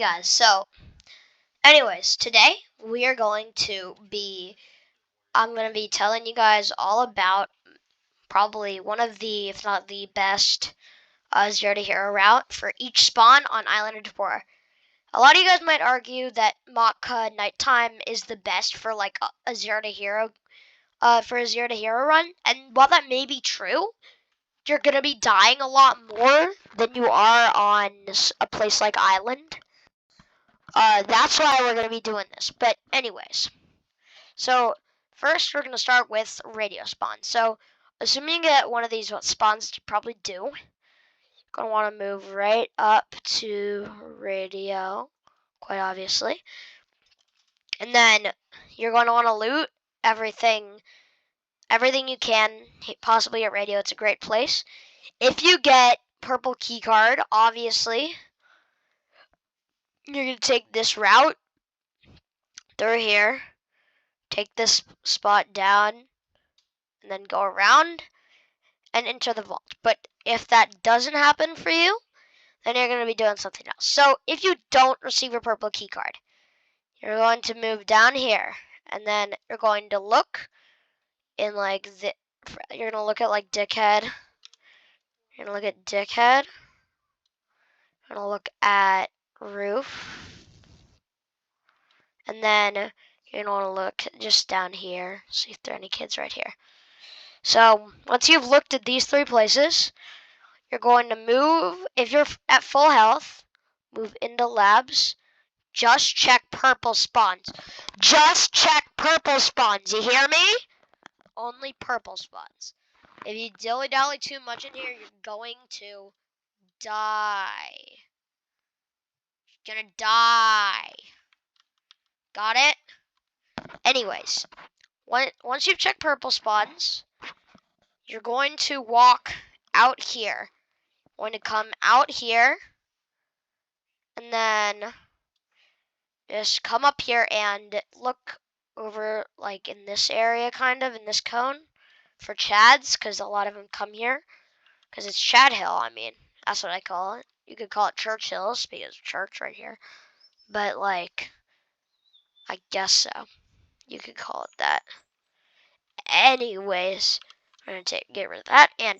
guys, so anyways, today we are going to be I'm going to be telling you guys all about probably one of the, if not the best, zero to hero route for each spawn on Island of Tabor. A lot of you guys might argue that Maka Nighttime is the best for like a zero to hero for a zero to hero run, and while that may be true, you're going to be dying a lot more than you are on a place like Island. That's why we're going to be doing this. But anyways, so first we're going to start with radio spawns. So assuming you get one of these spawns, you probably do. You're going to want to move right up to radio, quite obviously. And then you're going to want to loot everything you can, possibly at radio. It's a great place. If you get purple keycard, obviously, you're going to take this route through here. Take this spot down and then go around and enter the vault. But if that doesn't happen for you, then you're going to be doing something else. So if you don't receive a purple key card, you're going to move down here and then you're going to look in like you're going to look at like Dickhead. You're going to look at Dickhead. You're going to look at Roof. And then you're going to want to look just down here, see if there are any kids right here. So once you've looked at these three places, you're going to move, if you're at full health, move into labs. Just check purple spawns. Just check purple spawns. You hear me? Only purple spawns. If you dilly-dally too much in here, you're going to die. You're gonna die. Got it? Anyways, once you've checked purple spawns, you're going to walk out here. You're going to come out here, and then just come up here and look over, like, in this area, kind of, in this cone, for Chads, because a lot of them come here, because it's Chad Hill, I mean, that's what I call it. You could call it Church Hills, because church right here, but, like, I guess so. You could call it that. Anyways, we're going to get rid of that, and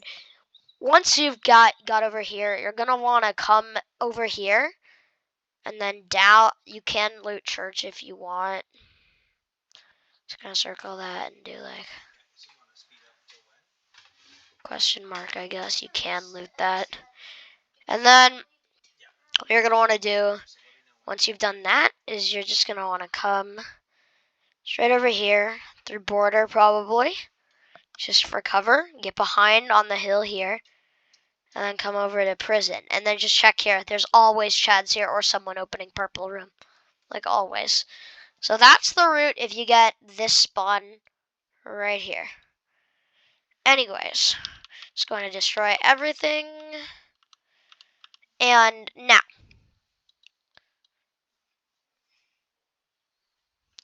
once you've got over here, you're going to want to come over here, and then down, you can loot church if you want. Just gonna circle that and do like question mark, I guess. You can loot that. And then what you're gonna want to do once you've done that is you're just gonna want to come straight over here through border, probably just for cover. Get behind on the hill here, and then come over to prison. And then just check here. There's always Chads here or someone opening purple room, like always. So that's the route if you get this spawn right here. Anyways, just going to destroy everything. And now,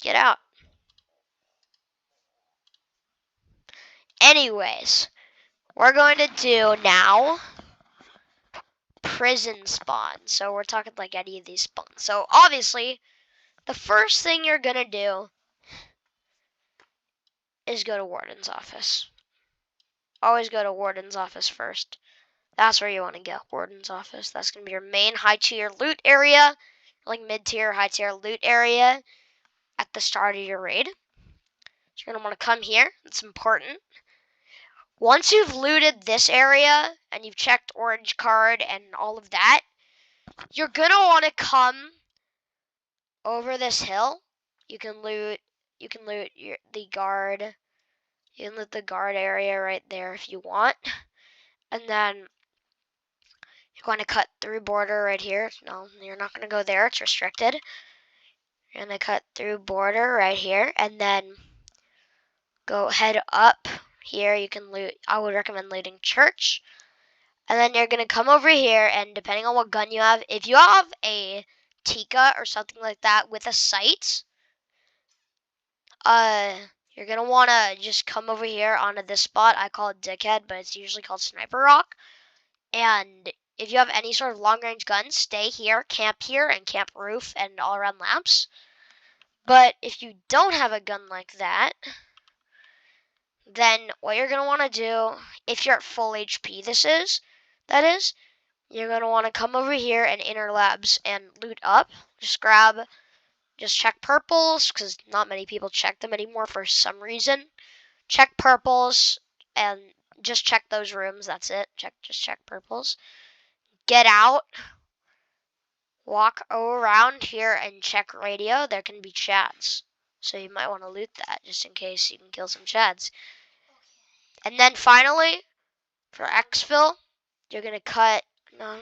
get out. Anyways, we're going to do now prison spawn. So we're talking like any of these spawns. So obviously, the first thing you're going to do is go to Warden's office. Always go to Warden's office first. That's where you want to go, Warden's office. That's going to be your main high-tier loot area, like mid-tier, high-tier loot area at the start of your raid. So you're going to want to come here. It's important. Once you've looted this area and you've checked orange card and all of that, you're going to want to come over this hill. You can loot the guard. You can loot the guard area right there if you want. And then you're going to cut through border right here. No, you're not going to go there. It's restricted. You're going to cut through border right here. And then go head up here. You can loot. I would recommend looting church. And then you're going to come over here. And depending on what gun you have, if you have a Tika or something like that with a sight, you're going to want to just come over here onto this spot. I call it Dickhead, but it's usually called Sniper Rock. And if you have any sort of long-range guns, stay here, and camp roof and all around labs. But if you don't have a gun like that, then what you're going to want to do, if you're at full HP, that is, you're going to want to come over here and inner labs and loot up. Just check purples, because not many people check them anymore for some reason. Check purples, and just check those rooms, that's it. Just check purples. Get out. Walk around here and check radio. There can be chads. So you might want to loot that, just in case you can kill some chads. And then finally, for exfil, you're going to cut, no.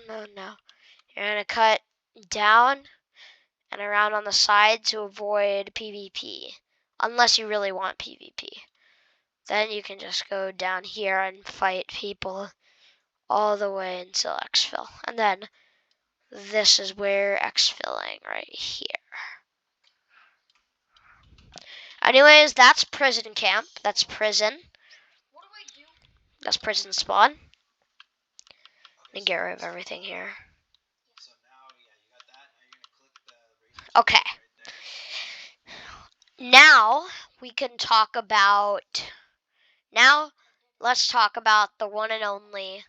You're going to cut down and around on the side to avoid PvP. Unless you really want PvP. Then you can just go down here and fight people all the way until exfil. And then this is where exfilling right here. Anyways, that's prison camp. That's prison. What do I do? That's prison spawn. And get rid of everything here. So now, yeah, you got that. Now you're gonna click the Okay. Now we can talk about. Now let's talk about the one and only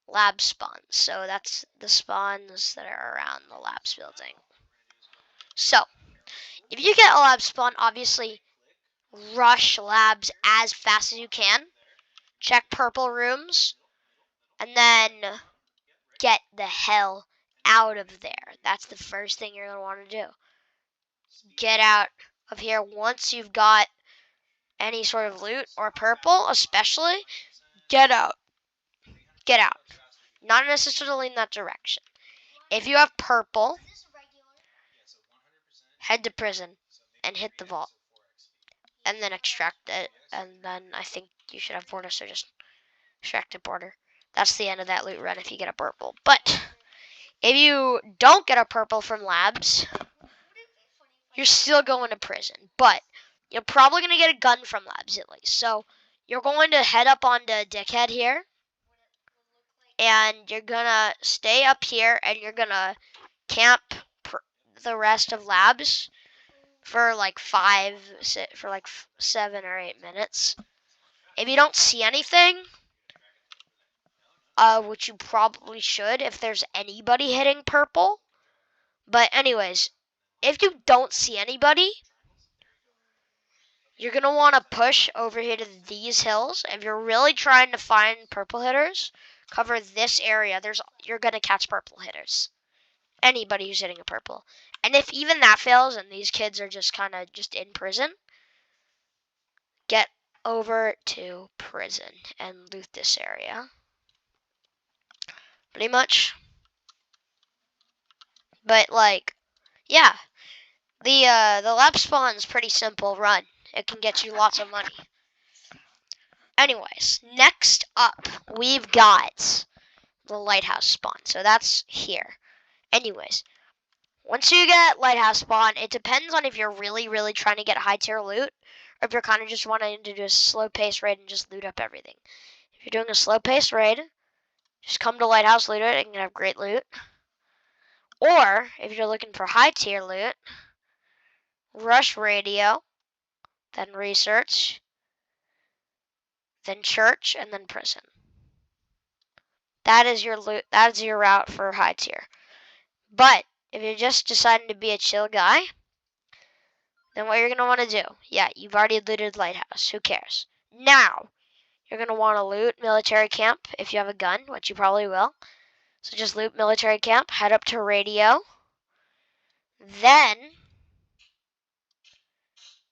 lab spawns. So that's the spawns that are around the labs building. So if you get a lab spawn, obviously rush labs as fast as you can. Check purple rooms, and then get the hell out of there. That's the first thing you're going to want to do. Get out of here once you've got any sort of loot, or purple especially. Get out. Get out. Not necessarily in that direction. If you have purple, head to prison and hit the vault. And then extract it. And then I think you should have border, so just extract a border. That's the end of that loot run if you get a purple. But if you don't get a purple from labs, you're still going to prison. But you're probably going to get a gun from labs at least. So you're going to head up onto Dickhead here. And you're going to stay up here and you're going to camp the rest of labs for like 7 or 8 minutes. If you don't see anything, which you probably should if there's anybody hitting purple. But anyways, if you don't see anybody, you're going to want to push over here to these hills. If you're really trying to find purple hitters, cover this area. You're going to catch purple hitters. Anybody who's hitting a purple. And if even that fails and these kids are just kind of just in prison, get over to prison and loot this area. Pretty much. But like, yeah. The lab spawn's pretty simple run. It can get you lots of money. Anyways, next up, we've got the lighthouse spawn. So that's here. Anyways, once you get lighthouse spawn, it depends on if you're really, really trying to get high tier loot, or if you're kind of just wanting to do a slow pace raid and just loot up everything. If you're doing a slow pace raid, just come to lighthouse, loot it, and you can have great loot. Or if you're looking for high tier loot, rush radio, then research, then church, and then prison. That is your loot. That is your route for high tier. But if you're just deciding to be a chill guy, then what you're going to want to do, yeah, you've already looted lighthouse. Who cares? Now, you're going to want to loot military camp if you have a gun, which you probably will. So just loot military camp, head up to radio, then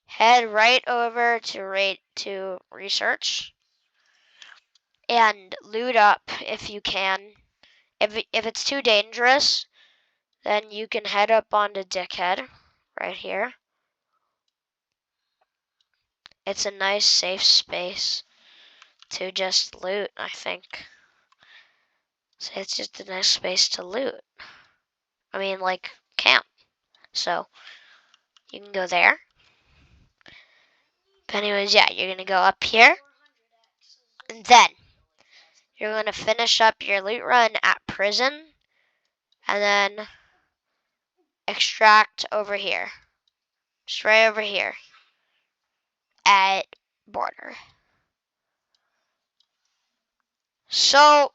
head right over to research and loot up if you can. If it's too dangerous, then you can head up onto Dickhead right here. It's a nice safe space to just loot, I think. So it's just a nice space to loot. I mean, like, camp. So you can go there. But anyways, yeah, you're going to go up here. And then You're going to finish up your loot run at prison and then extract over here. Just right over here at border. So,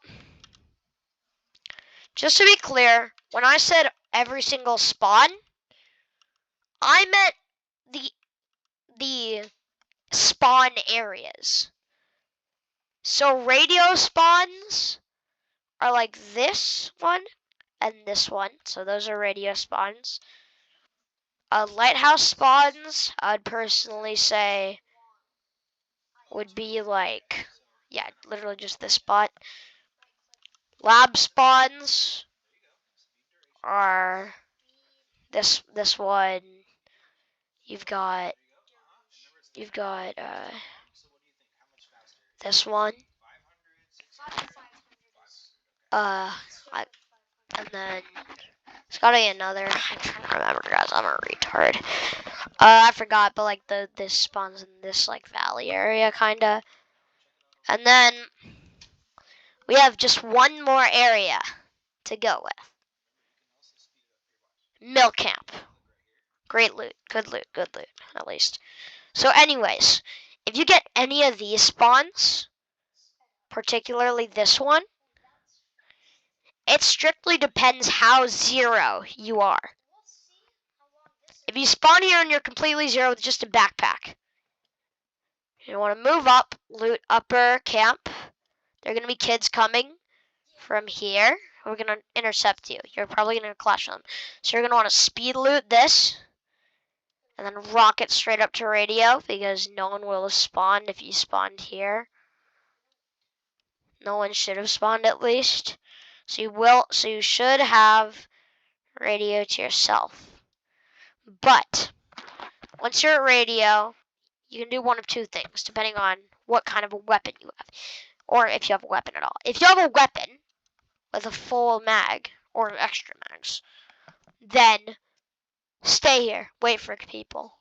just to be clear, when I said every single spawn, I meant the spawn areas. So radio spawns are like this one and this one. So those are radio spawns. Lighthouse spawns, I'd personally say, would be like, yeah, literally just this spot. Lab spawns are this one. You've got this one. And then it's gotta be another. I'm trying to remember, guys. I'm a retard. I forgot, but like this spawns in this like valley area, kinda. And then we have just one more area to go with. Mill camp. Great loot. Good loot. Good loot, at least. So anyways, if you get any of these spawns, particularly this one, it strictly depends how zero you are. If you spawn here and you're completely zero with just a backpack, you want to move up, loot upper camp. There are going to be kids coming from here. We're going to intercept you. You're probably going to clash with them. So you're going to want to speed loot this and then rocket straight up to radio because no one will have spawned if you spawned here. No one should have spawned at least. So you should have radio to yourself. But once you're at radio, you can do one of two things depending on what kind of a weapon you have. Or if you have a weapon at all. If you have a weapon with a full mag or extra mags, then stay here. Wait for people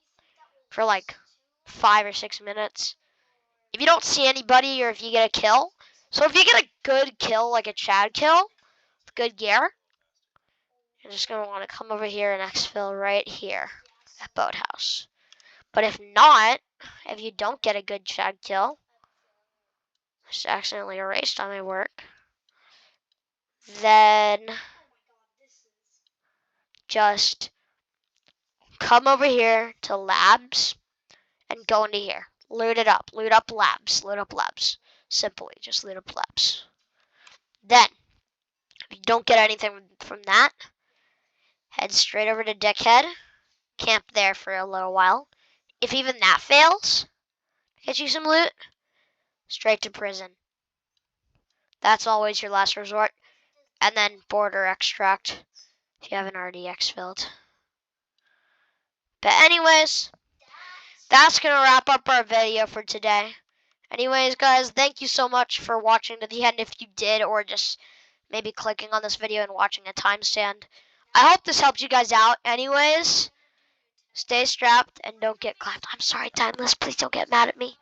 for like 5 or 6 minutes. If you don't see anybody or if you get a kill, so if you get a good kill, like a Chad kill, with good gear, you're just going to want to come over here and exfil right here at Boathouse. But if not, if you don't get a good Chad kill, I just accidentally erased on my work, then just come over here to labs and go into here. Loot it up. Loot up labs. Loot up labs. Simply, just loot up labs. Then, if you don't get anything from that, head straight over to Dickhead. Camp there for a little while. If even that fails, get you some loot, straight to prison. That's always your last resort. And then border extract if you haven't already exfilled. But anyways, that's going to wrap up our video for today. Anyways, guys, thank you so much for watching to the end if you did, or just maybe clicking on this video and watching a timestamp. I hope this helped you guys out. Anyways, stay strapped and don't get clapped. I'm sorry, Timeless. Please don't get mad at me.